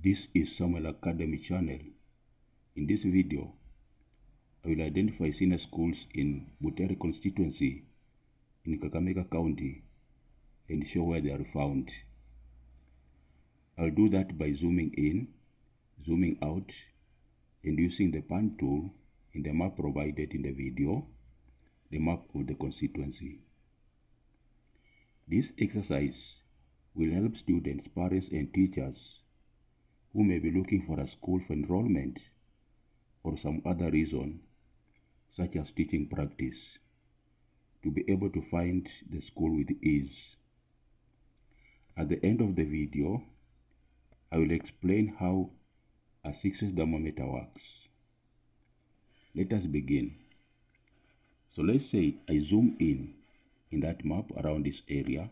This is Samuel Academy channel. In this video, I will identify senior schools in Butere Constituency in Kakamega County and show where they are found. I'll do that by zooming in, zooming out, and using the pan tool in the map provided in the video, the map of the constituency. This exercise will help students, parents, and teachers who may be looking for a school for enrollment or some other reason, such as teaching practice, to be able to find the school with ease. At the end of the video, I will explain how a success thermometer works. Let us begin. So let's say I zoom in that map around this area.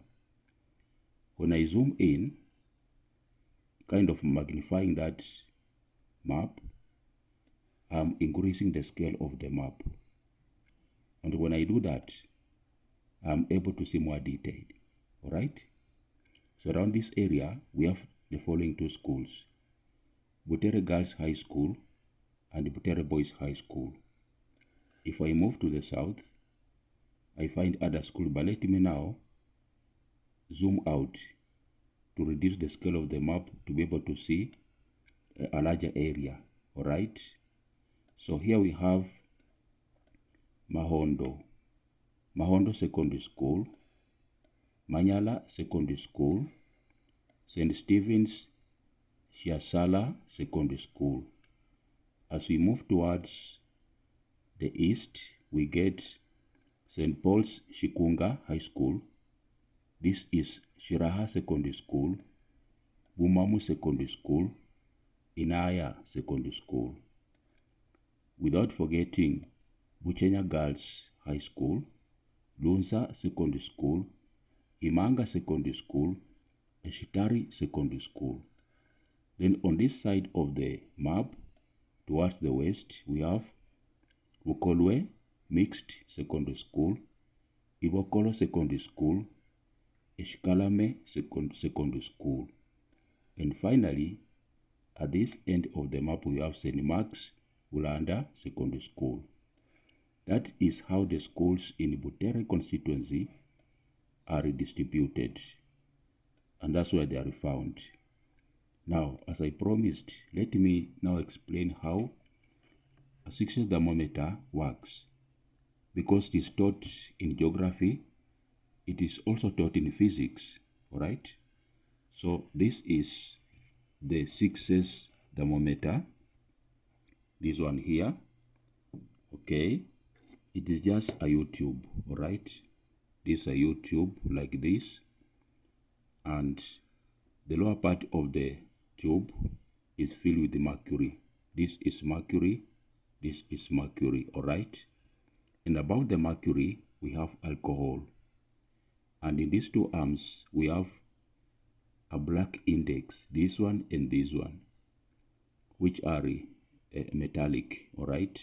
When I zoom in, kind of magnifying that map, I'm increasing the scale of the map. And when I do that, I'm able to see more detail. All right? So around this area, we have the following two schools: Butere Girls High School and Butere Boys High School. If I move to the south, I find other schools, but let me now zoom out to reduce the scale of the map to be able to see a larger area. All right? So here we have Mahondo Secondary School, Manyala Secondary School, St. Stephen's Shiasala Secondary School. As we move towards the east, we get St. Paul's Shikunga High School. This is Shiraha Secondary School, Bumamu Secondary School, Inaya Secondary School. Without forgetting Buchenya Girls High School, Lunsa Secondary School, Imanga Secondary School, and Shitari Secondary School. Then on this side of the map, towards the west, we have Bukolwe Mixed Secondary School, Ibokolo Secondary School, Eshikalame Secondary School. And finally, at this end of the map, we have St. Mark's Ulanda Secondary School. That is how the schools in Butere constituency are distributed, and that's where they are found. Now, as I promised, let me now explain how a success thermometer works. Because it is taught in geography, it is also taught in physics, all right? So this is the success thermometer, this one here, okay? It is just a YouTube, all right? This is a YouTube like this, and the lower part of the tube is filled with the mercury. This is mercury, this is mercury, all right? And above the mercury, we have alcohol. And in these two arms, we have a black index, this one and this one, which are metallic, all right?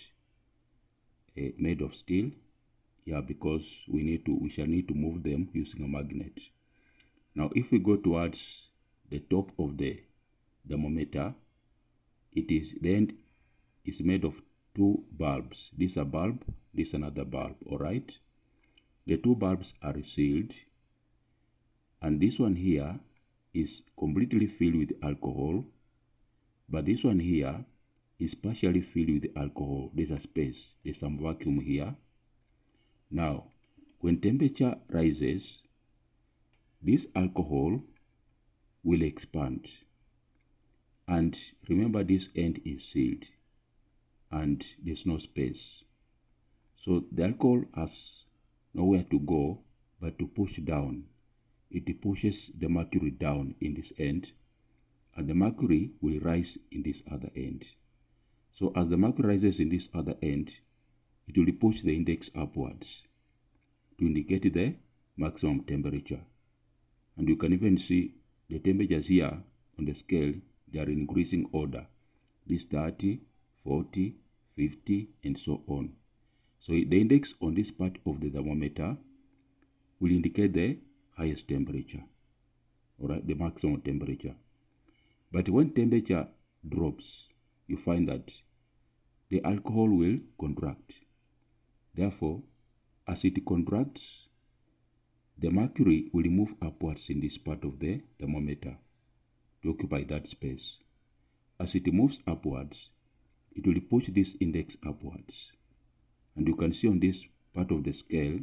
Made of steel, yeah, because we shall need to move them using a magnet. Now, if we go towards the top of the thermometer, the end is made of two bulbs. This is a bulb, this is another bulb, all right? The two bulbs are sealed, and this one here is completely filled with alcohol, but this one here is partially filled with alcohol. There's a space, there's some vacuum here. Now, when temperature rises, this alcohol will expand. And remember, this end is sealed and there's no space. So the alcohol has nowhere to go but to push down. It pushes the mercury down in this end, and the mercury will rise in this other end. So as the mercury rises in this other end, it will push the index upwards to indicate the maximum temperature. And you can even see the temperatures here on the scale, they are in increasing order. This 30, 40, 50, and so on. So the index on this part of the thermometer will indicate the highest temperature, all right, the maximum temperature. But when temperature drops, you find that the alcohol will contract. Therefore, as it contracts, the mercury will move upwards in this part of the thermometer to occupy that space. As it moves upwards, it will push this index upwards. And you can see on this part of the scale,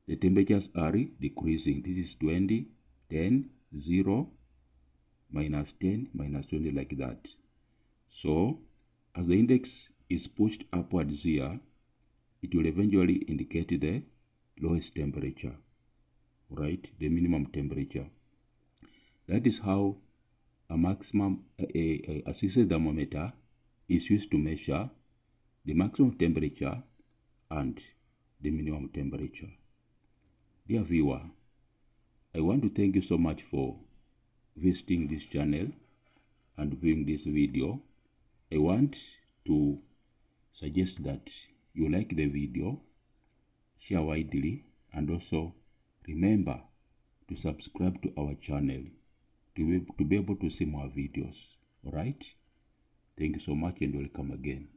the temperatures are decreasing. This is 20, 10, 0, minus 10, minus 20, like that. So, as the index is pushed upwards here, it will eventually indicate the lowest temperature, right? The minimum temperature. That is how a maximum, a assisted thermometer is used to measure the maximum temperature and the minimum temperature. Dear viewer, I want to thank you so much for visiting this channel and viewing this video. I want to suggest that you like the video, share widely, and also remember to subscribe to our channel to be able to see more videos. Alright? Thank you so much and welcome again.